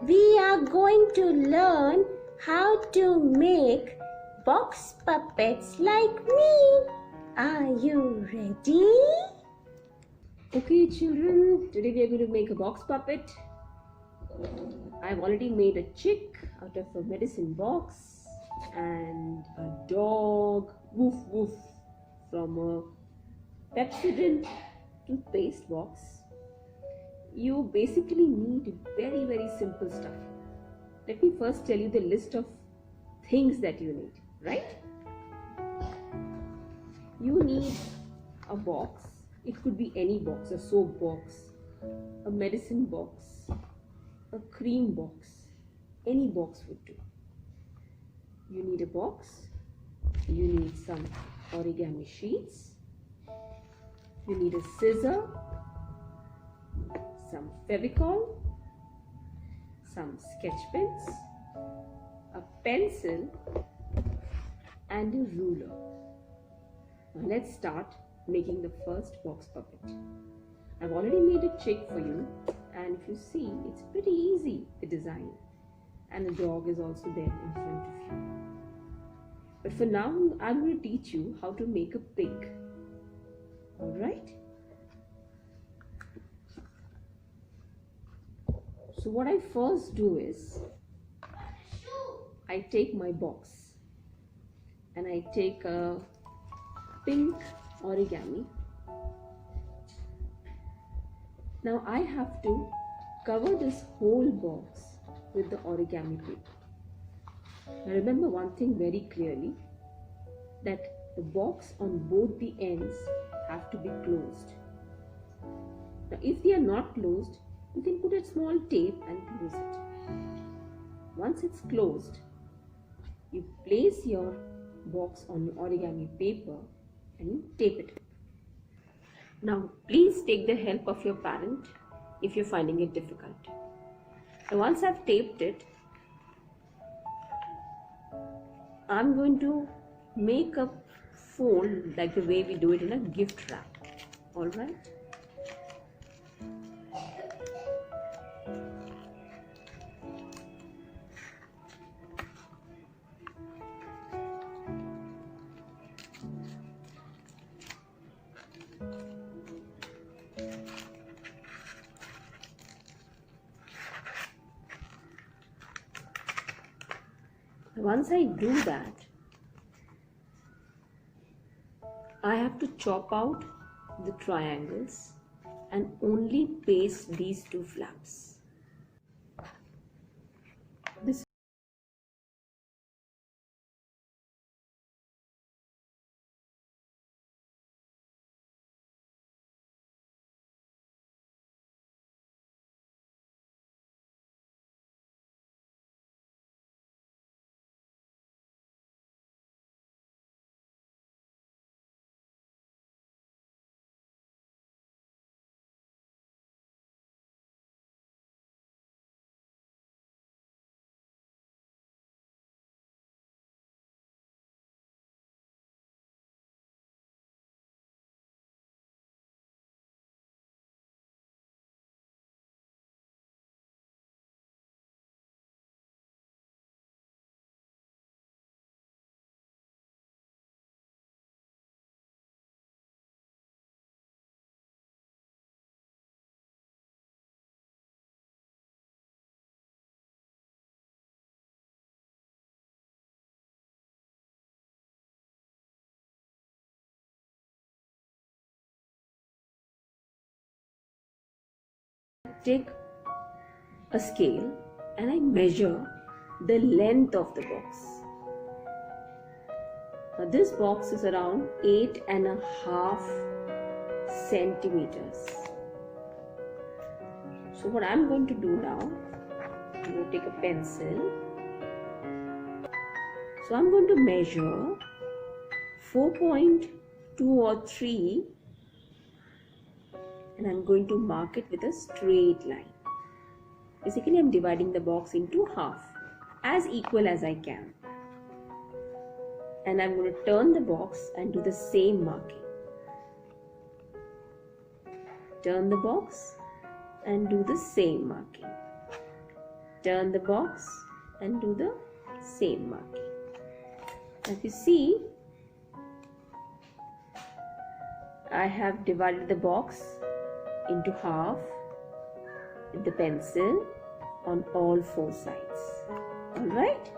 We are going to learn how to make box puppets like me. Are you ready? Okay children, today we are going to make a box puppet. I've already made a chick out of a medicine box and a dog, woof woof, from a Pepsodent toothpaste box. You basically need very simple stuff. Let me first tell you the list of things that you need, right? You need a box. It could be any box, a soap box, a medicine box, a cream box, any box would do. You need a box, you need some origami sheets, you need a scissor, some fevicol, some sketchpens, a pencil and a ruler. Now let's start making the first box puppet. I've already made a chick for you, and if you see, it's pretty easy, the design, and the dog is also there in front of you. But for now, I'm going to teach you how to make a pig. Alright? So what I first do is, I take my box and I take a pink origami. Now I have to cover this whole box with the origami paper. Now remember one thing very clearly, that the box on both the ends have to be closed. Now if they are not closed, you can put a small tape and close it. Once it's closed, you place your box on your origami paper and you tape it. Now please take the help of your parent if you're finding it difficult. Now once I've taped it, I'm going to make a fold like the way we do it in a gift wrap. Alright? Once I do that, I have to chop out the triangles and only paste these two flaps. Take a scale and I measure the length of the box. Now this box is around 8.5 centimeters. So what I'm going to do now, I'm going to take a pencil. So I'm going to measure 4.2 or 3 and I'm going to mark it with a straight line. Basically, I'm dividing the box into half, as equal as I can. And I'm going to turn the box and do the same marking. Turn the box and do the same marking. turn the box and do the same marking. As you see, I have divided the box into half with the pencil on all four sides. Alright?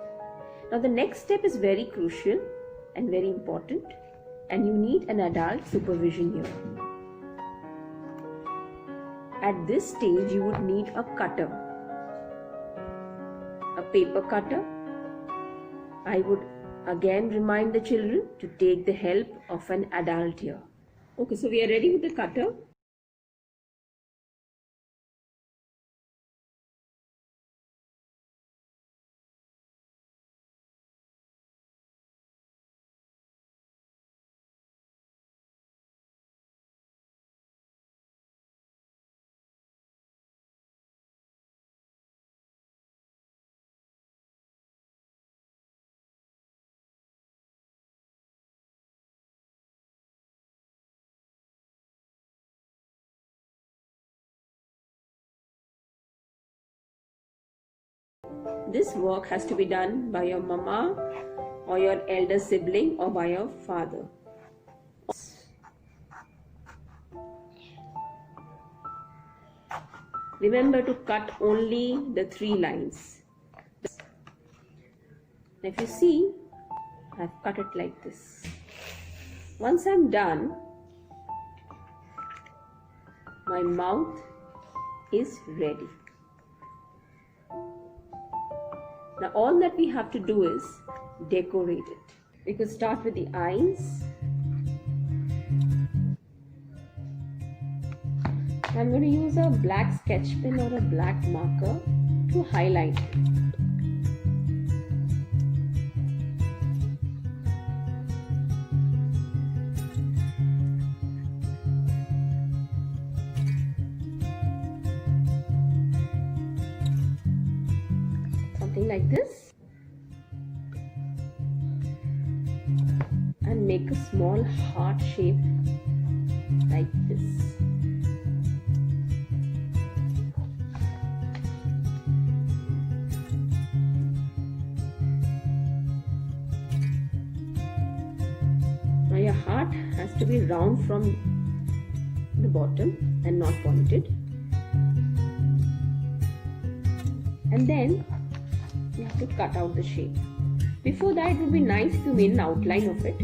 Now the next step is very crucial and very important, and you need an adult supervision here. At this stage you would need a cutter, a paper cutter. I would again remind the children to take the help of an adult here. Okay, so we are ready with the cutter. This work has to be done by your mama or your elder sibling or by your father. Remember to cut only the 3 lines. If you see, I've cut it like this. Once I'm done, my mouth is ready. Now all that we have to do is decorate it. We could start with the eyes. I'm going to use a black sketch pen or a black marker to highlight it. Something like this, and make a small heart shape like this. Now your heart has to be round from the bottom and not pointed, and then you have to cut out the shape. Before that, it would be nice if you made an outline of it,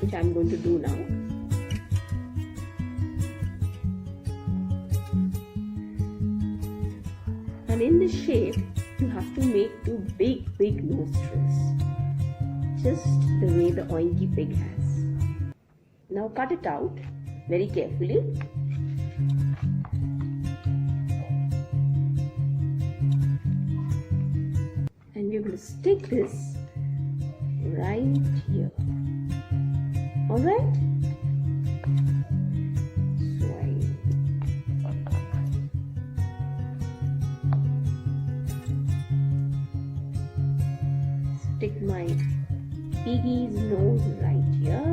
which I'm going to do now. And in this shape, you have to make 2 big nostrils, just the way the Oinky pig has. Now cut it out very carefully. And we're going to stick this right here. Alright? Swipe. Stick my piggy's nose right here.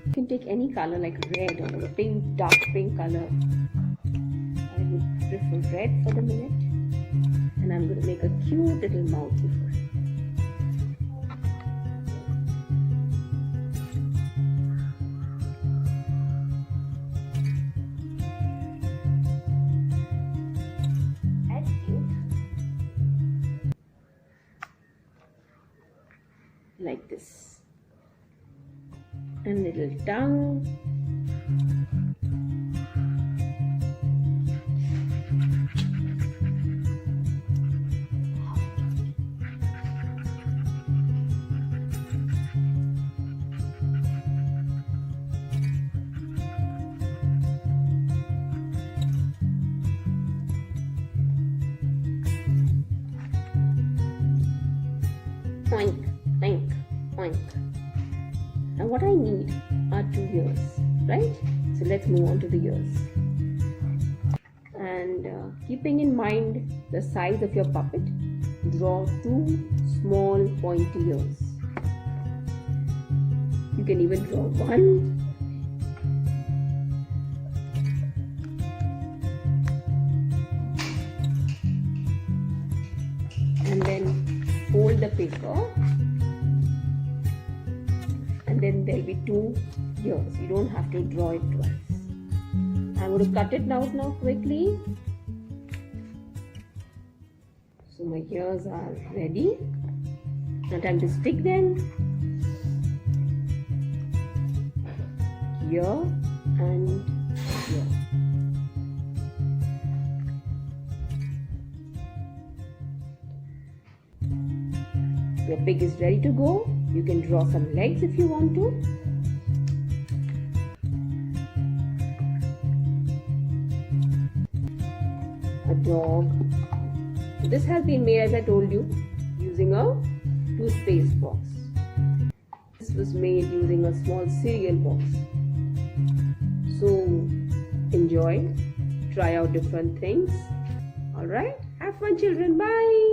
You can take any color like red or pink, dark pink color. I would prefer red for the minute. And I'm going to make a cute little mouthy for it. That's cute. Like this. And little tongue. Oink, oink, oink. Now what I need are 2 ears, right? So let's move on to the ears. And keeping in mind the size of your puppet, draw 2 small pointy ears. You can even draw 1. and then fold the paper, and then there'll be 2 ears. You don't have to draw it twice. I'm going to cut it out now quickly. So my ears are ready. Now time to stick them. Here and here. Your pig is ready to go. You can draw some legs if you want to. A dog. So this has been made, as I told you, using a toothpaste box. This was made using a small cereal box. So enjoy, try out different things. Alright, have fun children, bye.